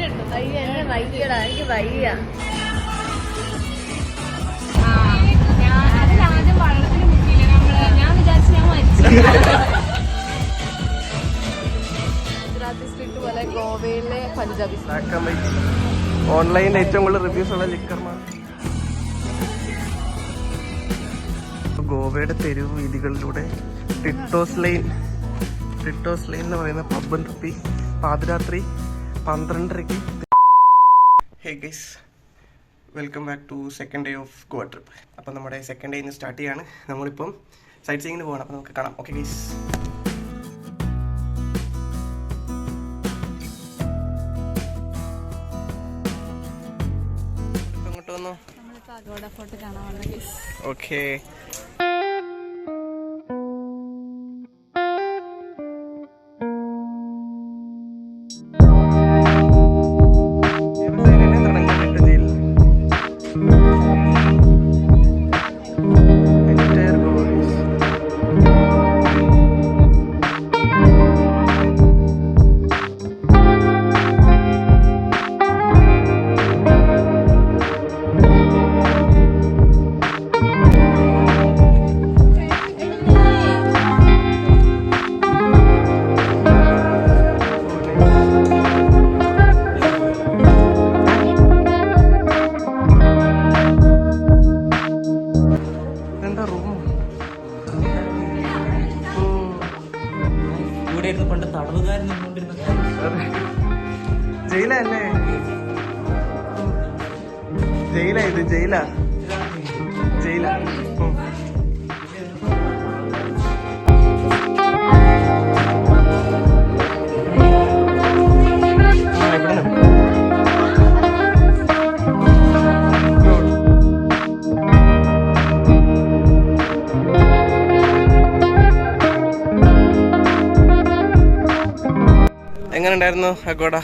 എനിക്ക് വയ്യ. ഞാൻ വിചാരിച്ചു ഞാൻ മരിച്ചു. ഗുജറാത്തി സ്ട്രീറ്റ് പോലെ ഗോവയിലെ പഞ്ചാബി ഓൺലൈനിൽ ഏറ്റവും കൂടുതൽ റിവ്യൂസ് ഉള്ള ലിക്കർമാർ. ഗോവയുടെ തെരുവ് വീതികളിലൂടെ ടിറ്റോസ് ലൈൻ എന്ന് പറയുന്ന പബ്ബും തപ്പി പാതിരാത്രി 12:30. Hey guys, welcome back to second day of Goa trip. അപ്പം നമ്മുടെ സെക്കൻഡ് ഡേ ഇന്ന് സ്റ്റാർട്ട് ചെയ്യാണ്. നമ്മളിപ്പം സൈറ്റ് സീയിങ്ങിന് പോകണം. അപ്പം നമുക്ക് കാണാം. Okay guys. ഇപ്പം അങ്ങോട്ട് വന്നോ. ഓക്കെ. പണ്ട് തടവുകാരൻ ജയിലല്ലേ? ജയിലാ ഇത്, ജയിലാ. എങ്ങനെ ഉണ്ടായിരുന്നു അഗോഡ?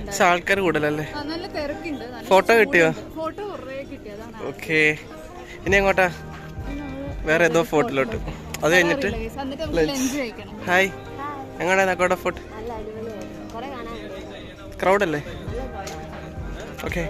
പക്ഷെ ആൾക്കാർ കൂടുതലല്ലേ? ഫോട്ടോ കിട്ടിയോ? ഓക്കെ. ഇനി എങ്ങോട്ടാ? വേറെ ഏതോ ഫോർട്ടിലോട്ട്. അത് കഴിഞ്ഞിട്ട് ഹായ്. എങ്ങോട്ടാ അഗോഡ ഫോർട്ട്? ക്രൗഡല്ലേ? ഓക്കെ.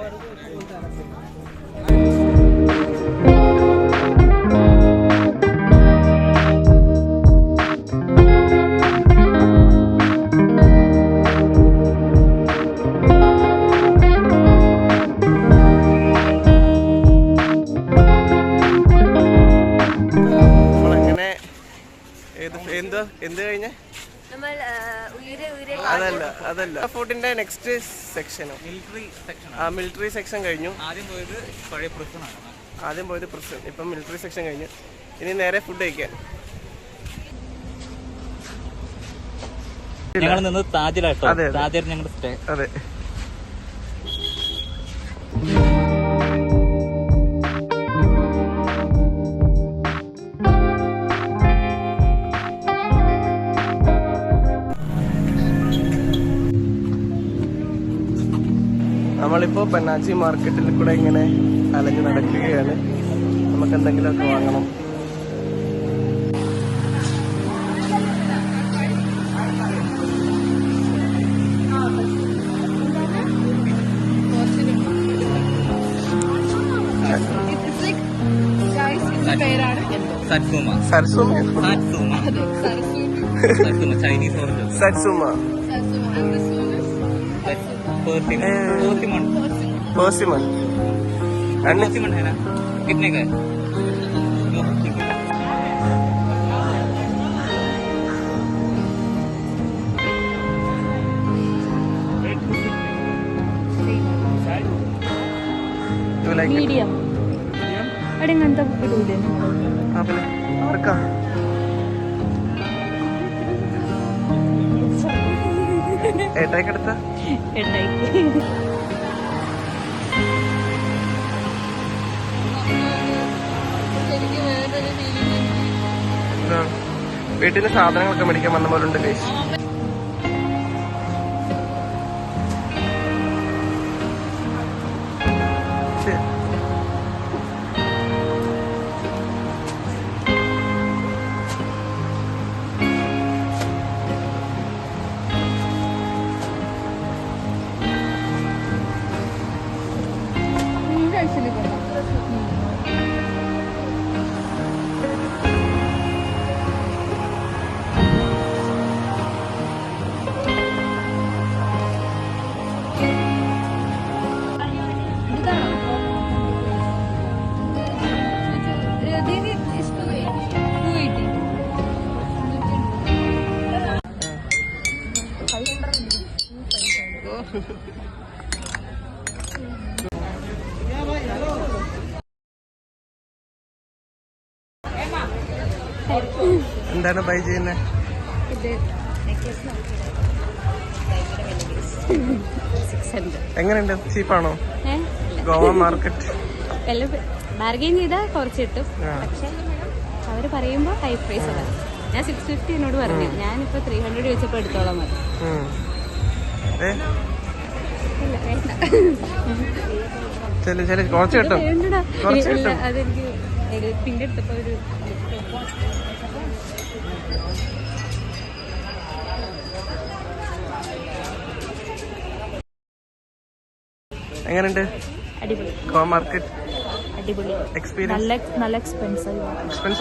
എന്ത് കഴിഞ്ഞ? അതല്ല ഫോർട്ടിന്റെ നെക്സ്റ്റ് സെക്ഷനോ? മിലിറ്ററി സെക്ഷൻ കഴിഞ്ഞു. ആദ്യം പോയത് പ്രിസൺ. ഇപ്പം മിലിറ്ററി സെക്ഷൻ കഴിഞ്ഞു. ഇനി നേരെ ഫുഡ് കഴിക്കാൻ. ഞങ്ങൾ നിന്നത് താജിലാട്ടോ. താജിൽ ഞങ്ങളുടെ സ്റ്റേ. അതെ. നമ്മളിപ്പോൾ പനാജി മാർക്കറ്റിൽ കൂടെ ഇങ്ങനെ അലഞ്ഞു നടക്കുകയാണ്. നമുക്ക് എന്തെങ്കിലുമൊക്കെ വാങ്ങണം. पर्सिमन है ना? कितने का है? मीडियम. अरे नंतर इडूले आपले का एटाक എടുത്ത എട്ടായിക്ക്. വീട്ടിലെ സാധനങ്ങളൊക്കെ മേടിക്കാൻ വന്ന പോലെ ഉണ്ട് ഗൈസ്. എന്താണ് ബൈ ചെയ്യുന്നത്? എങ്ങനെയുണ്ട്? ചീപ്പാണോ? ഗോവ മാർക്കറ്റ് ബാർഗെയിൻ ചെയ്താൽ കുറച്ച് കിട്ടും, പക്ഷെ അവര് പറയുമ്പോ ഹൈ പ്രൈസ് അതാണ്. ഞാൻ 650 എന്നോട് പറഞ്ഞു, ഞാനിപ്പോ 300 ചോദിച്ചപ്പോ എടുത്തോളാം മതി. കുറച്ച് കിട്ടും. അതെനിക്ക് പിന്നെ എടുത്തപ്പോ ഒരു എങ്ങനെയുണ്ട്? അടിപൊളി. ഗോവ മാർക്കറ്റ് അടിപൊളി എക്സ്പീരിയൻസ്. നല്ല എക്സ്പെൻസീവ്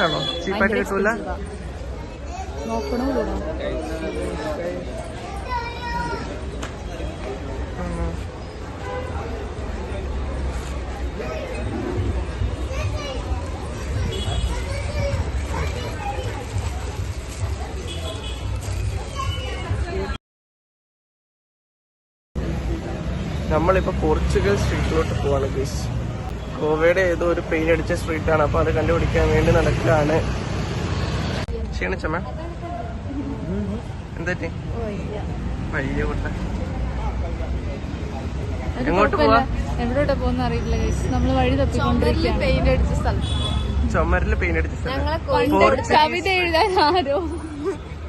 ആണോ? ചീപ്പായിട്ട് കിട്ടൂല? നോക്കണോ? നമ്മളിപ്പോ പോർച്ചുഗൽ സ്ട്രീറ്റിലോട്ട് പോവാണ് ഗൈസ്. ഗോവയുടെ ഏതോ ഒരു പെയിന്റ് അടിച്ച സ്ട്രീറ്റാണ്, അപ്പൊ അത് കണ്ടുപിടിക്കാൻ വേണ്ടി നടക്കുകയാണ്. ക്ഷീണിച്ചമ്മ എന്താ വയ്യ കൂട്ട? എങ്ങോട്ട് പോവാ? എവിടോട്ടാ പോകുന്ന അറിയില്ല. നമ്മള് വഴി തപ്പിക്കൊണ്ടിരിക്കുകയാണ്. പെയിന്റ് അടിച്ച സ്ഥലം, ചുമരില് പെയിന്റ് അടിച്ച സ്ഥലം. കവിത എഴുതാൻ ആരോ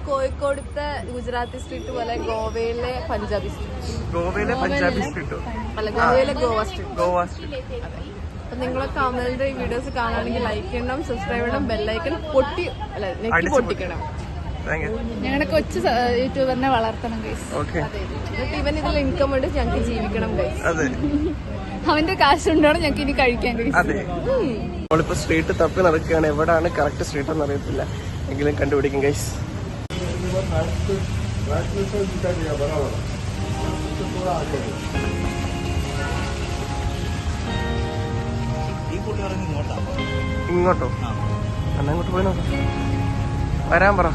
കോഴിക്കോടത്തെ ഗുജറാത്തി സ്ട്രീറ്റ് പോലെ ഗോവയിലെ പഞ്ചാബി സ്ട്രീറ്റ്. ഗോവയിലെ പഞ്ചാബി സ്ട്രീറ്റോ? അല്ല, ഗോവയിലെ ഗോവ സ്ട്രീറ്റ്. ഗോവ സ്ട്രീറ്റ്. അപ്പൊ നിങ്ങളൊക്കെ അമലിന്റെ ഈ വീഡിയോസ് കാണുകയാണെങ്കിൽ ലൈക്ക് ചെയ്യണം, സബ്സ്ക്രൈബ് ചെയ്യണം, ബെല്ലൈക്കൺ നെക്കി പൊട്ടിക്കണം. ഞങ്ങളുടെ കൊച്ചു യൂട്യൂബറിനെ വളർത്തണം ഗൈസ്. എന്നിട്ട് ഇവൻ ഇതിൽ ഇൻകം ഉണ്ട്, ഞങ്ങൾക്ക് ജീവിക്കണം ഗൈസ്. അവന്റെ കാശുണ്ടോണം ഞങ്ങൾക്ക് ഇനി കഴിക്കാൻ ഗൈസ്. നമ്മളിപ്പോ സ്ട്രീറ്റ് തപ്പി നടക്കുകയാണ്. എവിടാണ് കറക്റ്റ് സ്ട്രീറ്റ് എന്ന് അറിയത്തില്ല, എങ്കിലും കണ്ടുപിടിക്കും ഗൈസ്. ഇങ്ങോട്ടോ? എന്നാ ഇങ്ങോട്ട് പോയി നോക്കാം. വരാൻ പറ.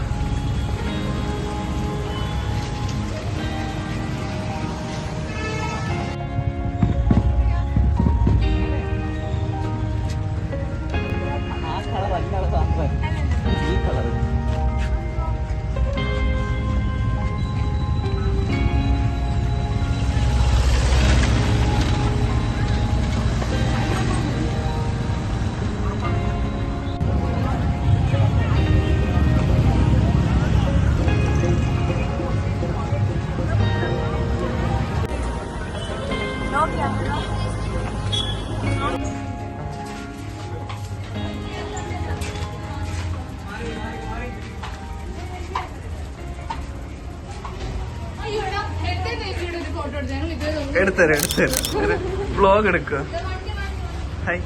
ഈ കളർ എടുത്തരാം. വ്ലോഗ് എടുക്കുക. ഹായ്.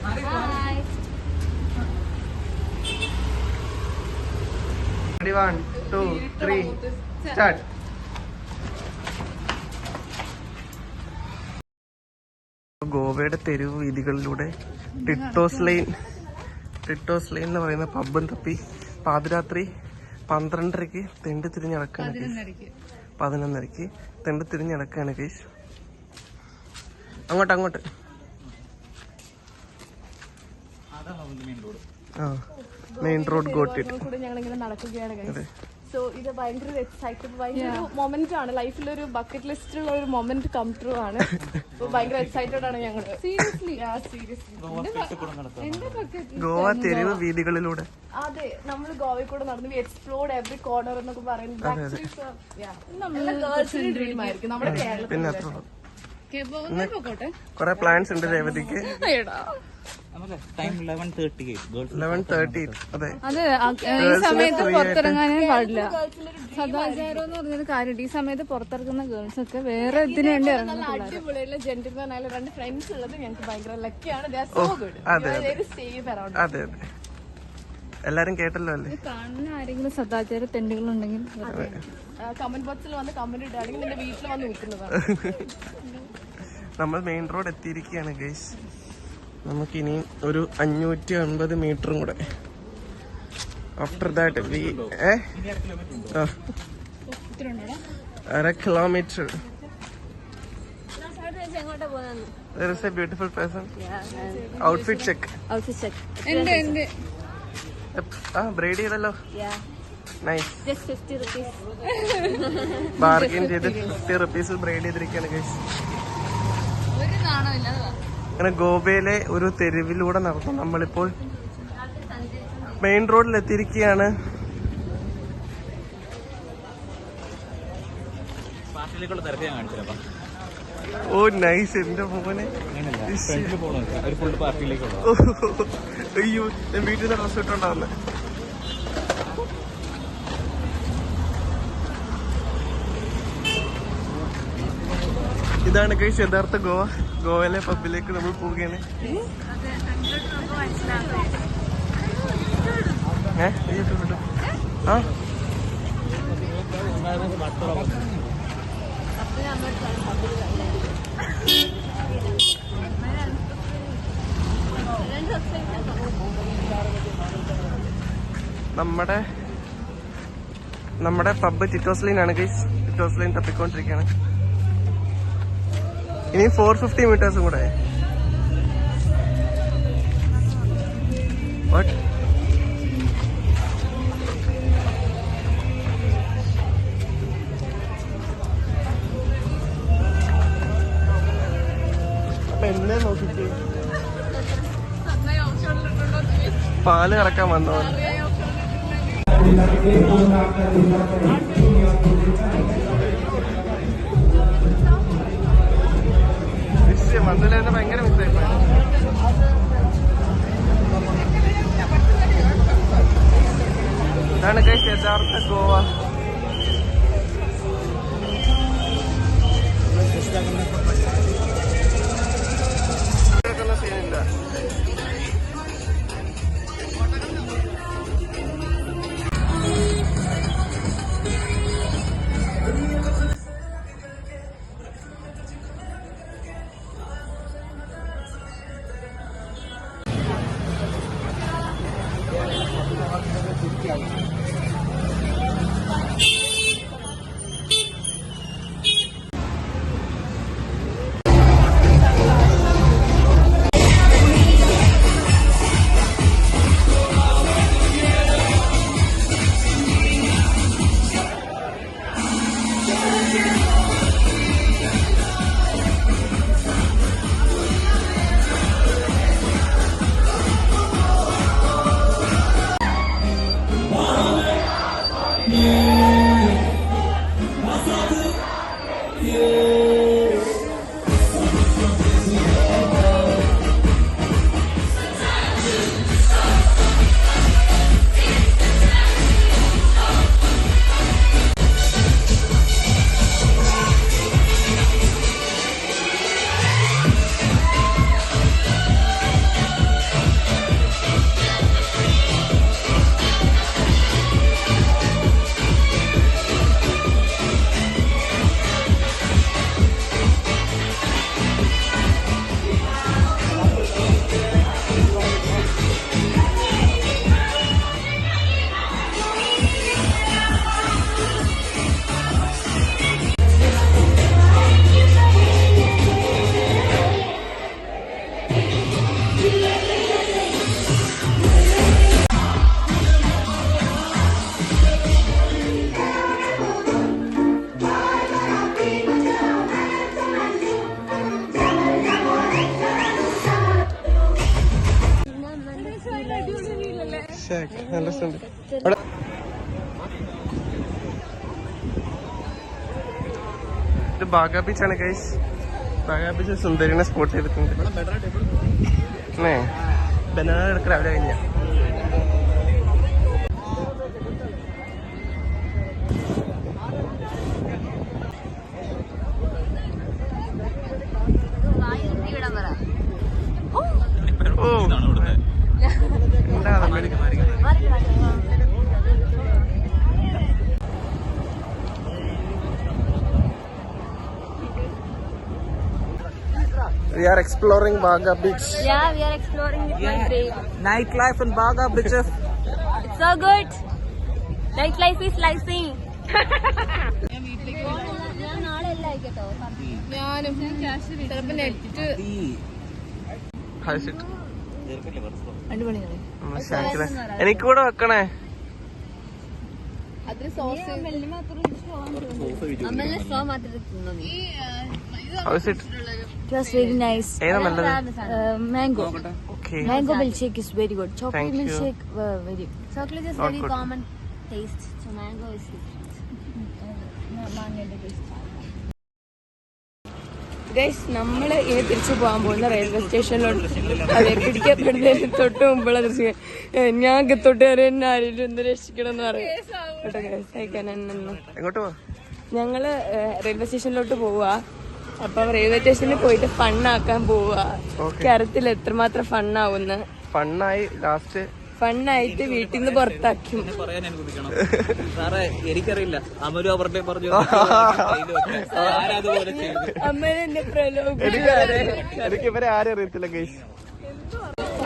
1 2 3 സ്റ്റാർട്ട്. ഗോവയുടെ തെരുവ് വീതികളിലൂടെ ടിട്ടോസ് ലൈൻ എന്ന് പറയുന്ന പബ്ബും തപ്പി പാതിരാത്രി 12:30 തെണ്ടി തിരിഞ്ഞടക്കാണ്. 11:30 തെണ്ടി തിരിഞ്ഞടക്കാണ് ഗൈസ്. അങ്ങോട്ട് മെയിൻ റോഡ് ഗോട്ടിട്ട് ഞങ്ങളിങ്ങനെ നടക്കുകയാണ്. സോ ഇത് ഭയങ്കര എക്സൈറ്റഡ്, ഭയങ്കര ഒരു മൊമെന്റ് ആണ് ലൈഫിലൊരു ബക്കറ്റ് ലിസ്റ്റിലുള്ള ഒരു മൊമെന്റ് കം ട്രൂ ആണ്. ഭയങ്കര എക്സൈറ്റഡ് ആണ് ഞങ്ങള്. ഗോവ തെരുവ് വീതികളിലൂടെ അതെ, നമ്മൾ ഗോവയിൽ കൂടെ നടന്നു. വി എക്സ്പ്ലോർഡ് എവറി കോർണർ എന്നൊക്കെ പറയുന്നത് ഡ്രീം ആയിരിക്കും നമ്മുടെ കേരളത്തിൽ. പിന്നെ അത്ര കൊറേ പ്ലാൻസ് ഉണ്ട് രേവതിക്ക്. 11:30. അതെ, ഈ സമയത്ത് പുറത്തിറങ്ങാനേ പാടില്ല. സദാചാരം എന്ന് പറഞ്ഞൊരു കാര്യമുണ്ട്. ഈ സമയത്ത് പുറത്തിറങ്ങുന്ന ഗേൾസ് ഒക്കെ വേറെ ഇതിനു വേണ്ടി അടിപൊളിയുള്ള ജെന്റിൽമാൻ ആയാലും 2 ഫ്രണ്ട്സ് ഉള്ളത് ഞങ്ങൾക്ക് ഭയങ്കര ലക്കിയാണ്. അതെ, എല്ലാരും കേട്ടല്ലോ അല്ലേ? കാണുന്ന ആരെങ്കിലും സദാചാര തെണ്ടുകളുണ്ടെങ്കിൽ കമന്റ് ബോക്സിൽ വന്ന് കമന്റ് ഇടുകയാണെങ്കിൽ നിന്റെ വീട്ടിൽ വന്ന് നിൽക്കുന്നതാണ്. നമ്മൾ മെയിൻ റോഡ് എത്തിയിരിക്കുകയാണ് ഗൈസ്. നമുക്കിനി ഒരു 550 മീറ്ററും കൂടെ. After that 1 kilometre. There is a beautiful person. Outfit check. Braid ചെയ്തല്ലോ. Nice. Just 50 rupees. ബാർഗെയിൻ ചെയ്ത് 50 rupees ബ്രൈഡ് ചെയ്തിരിക്കുകയാണ് ഗൈസ്. അങ്ങനെ ഗോവയിലെ ഒരു തെരുവിലൂടെ നടത്തും. നമ്മളിപ്പോൾ മെയിൻ റോഡിൽ എത്തിയിരിക്കുകയാണ്. പാർട്ടിയിലേക്കുള്ള തിരക്ക് ഞാൻ കാണിച്ചില്ല. ഓ നൈസ് എന്റെ മോനെ. ഒരു ഫുൾ പാർട്ടിയിലേക്കുള്ള. അയ്യോ ഞാൻ വീട്ടിൽ നിന്ന് ഡ്രസ് ഇട്ടുണ്ടാവുന്നത്. ഇതാണ് കഴിച്ച് യഥാർത്ഥ ഗോവ. ഗോവയിലെ പബ്ബിലേക്ക് നമ്മൾ പോവുകയാണ്. ആ നമ്മുടെ പബ്ബ് ടിറ്റോസ് ലൈൻ ആണ് ഗൈസ്. ടിറ്റോസ് ലൈൻ തപ്പിക്കൊണ്ടിരിക്കുകയാണ്. ഇനി 450 meters കൂടെ. What? അപ്പൊ എന്നെ നോക്കിട്ട് പാല് കറക്കാൻ വന്നോ? മന്ദല ഭയങ്കര മിസ്സായി. ഇതാണ് കഴിച്ച് യഥാർത്ഥ ഗോവ. സീനില്ല. നല്ല രസമുണ്ട്. ഇത് ബാഗ ബീച്ചാണ് ഗൈസ്. ബാഗ ബീച്ച് സുന്ദരിനെ സ്പോട്ട് ചെയ്തിട്ടുണ്ട്. ബനാന എടുക്കുക രാവിലെ കഴിഞ്ഞ. We are exploring Baga Beach. Yeah, we are exploring with my brain. Nightlife in Baga beaches. It's so good. Nightlife is life. ഞാനും ചിലപ്പോ നെറ്റ് അടിപൊളിയാണ്. എനിക്ക് കൂടെ വെക്കണേ. അതിന് sauce It was very nice. ഏതാ നല്ലത്? Mango. Okay, Mango milkshake is very good. Chocolate Thank you. milkshake, very. Chocolate is Not very good. common taste. So mango is different. Mango taste. Guys, നമ്മള് ഇനി തിരിച്ചു പോകാൻ പോകുന്ന railway സ്റ്റേഷനിലോട്ട്. അതെ, പിടിക്കപ്പെടുന്നതിന് തൊട്ട് മുമ്പുള്ള ദൃശ്യം. ഞാൻ തൊട്ട് എന്നെ ആരെങ്കിലും ഒന്ന് രക്ഷിക്കണം എന്ന് പറയും കേട്ടോ ഗൈസ്. എങ്ങോട്ട് പോവാ? ഞങ്ങള് റെയിൽവേ സ്റ്റേഷനിലോട്ട് പോവാ. അപ്പൊ റെയിൽവേ സ്റ്റേഷനിൽ പോയിട്ട് ഫണ്ണാക്കാൻ പോവാ. കേരളത്തിൽ എത്രമാത്രം ഫണ്ണാവുന്ന ഫണ്ണായി ലാസ്റ്റ് ഫണ്ണായിട്ട് വീട്ടിൽ നിന്ന് പുറത്താക്കും. പറയാൻ അനുവദിക്കണം സാറേ, എനിക്കറിയില്ല. അമരു അവരുടെ പറഞ്ഞു ആരാതുപോലെ ചെയ്തു. അമ്മേനെ എന്നെ പ്രലോഭ എനിക്ക് ഇവരെ ആരും അറിയത്തില്ല ഗൈസ്.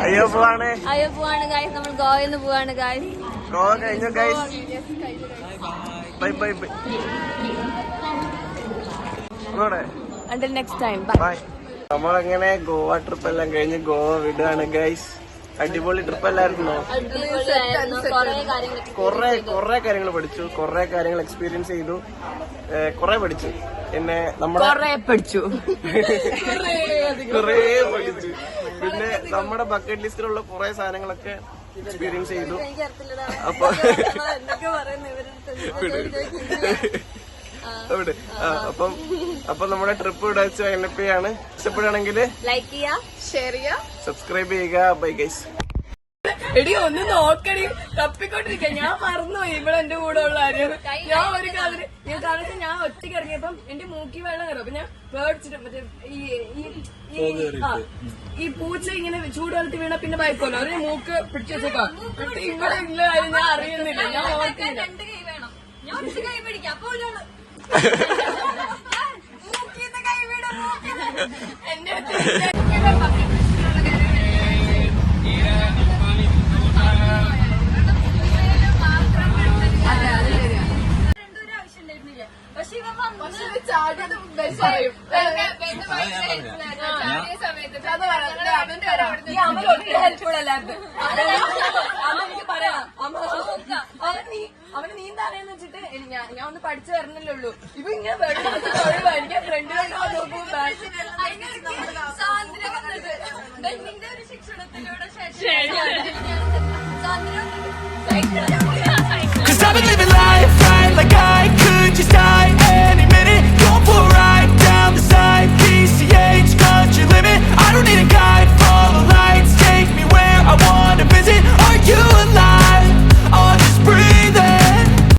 അയ്യോ പോവാണേ. അയ്യോ പോവാണ് ഗായ്സ്, നമ്മൾ ഗോവയിൽ പോവാണ് ഗായ്സ്. ഗോവ കഴിഞ്ഞു guys. Bye bye bye. Until next time, bye. നമ്മളങ്ങനെ ഗോവ ട്രിപ്പ് എല്ലാം കഴിഞ്ഞ് ഗോവ വിടുകയാണ് ഗൈസ്. അടിപൊളി ട്രിപ്പ് അല്ലായിരുന്നോ? കൊറേ കാര്യങ്ങൾ പഠിച്ചു, കൊറേ കാര്യങ്ങൾ എക്സ്പീരിയൻസ് ചെയ്തു, കൊറേ പഠിച്ചു. പിന്നെ നമ്മുടെ കൊറേ പഠിച്ചു. കൊറേ പഠിച്ചു. പിന്നെ നമ്മുടെ ബക്കറ്റ് ലിസ്റ്റിലുള്ള കൊറേ സാധനങ്ങളൊക്കെ എക്സ്പീരിയൻസ് ചെയ്തു. അപ്പൊ അവിടെ അപ്പം നമ്മുടെ ട്രിപ്പ് ഇവിടെ വെച്ച് വൈൻഡപ്പ് ചെയ്യാണ്. ഇഷ്ടപ്പെടുകയാണെങ്കിൽ ലൈക്ക് ചെയ്യാ, ഷെയർ ചെയ്യാ, സബ്സ്ക്രൈബ് ചെയ്യുക. Bye guys. എടി ഒന്ന് നോക്കടി, തപ്പിക്കൊണ്ടിരിക്ക. ഞാൻ മറന്നുപോയി ഇവിടെ എന്റെ കൂടെ ഉള്ള ആരും. ഞാൻ ഒരു കാലത്ത് ഞാൻ ഒറ്റയ്ക്ക് ഇറങ്ങിയപ്പം എന്റെ മൂക്കി വെള്ളം കയറും. അപ്പൊ ഞാൻ പേടിച്ചിട്ട് മറ്റേ ഈ പൂച്ച ഇങ്ങനെ ചൂടുവെള്ളത്തിൽ വീണ പിന്നെ ഭയക്കുമല്ലോ, അവര് മൂക്ക് പിടിച്ചു വെച്ചേക്കാം. ഇവിടെ ഇല്ല കാര്യം ഞാൻ അറിയുന്നില്ല, ഞാൻ ഓർക്കുന്നില്ല. എന്റെ ചാടിയത് ബെസ്റ്റ് പറയും. എനിക്ക് പറയണം, അവന് നീന്താനേന്ന് വെച്ചിട്ട് ഞാൻ ഒന്ന് പഠിച്ചു വരണല്ലേ ഉള്ളൂ. ഇപ്പൊ ഇങ്ങനെ വെള്ളം എനിക്ക് ഫ്രണ്ടിലോട്ട് നോക്കും. ശിക്ഷണത്തിലൂടെ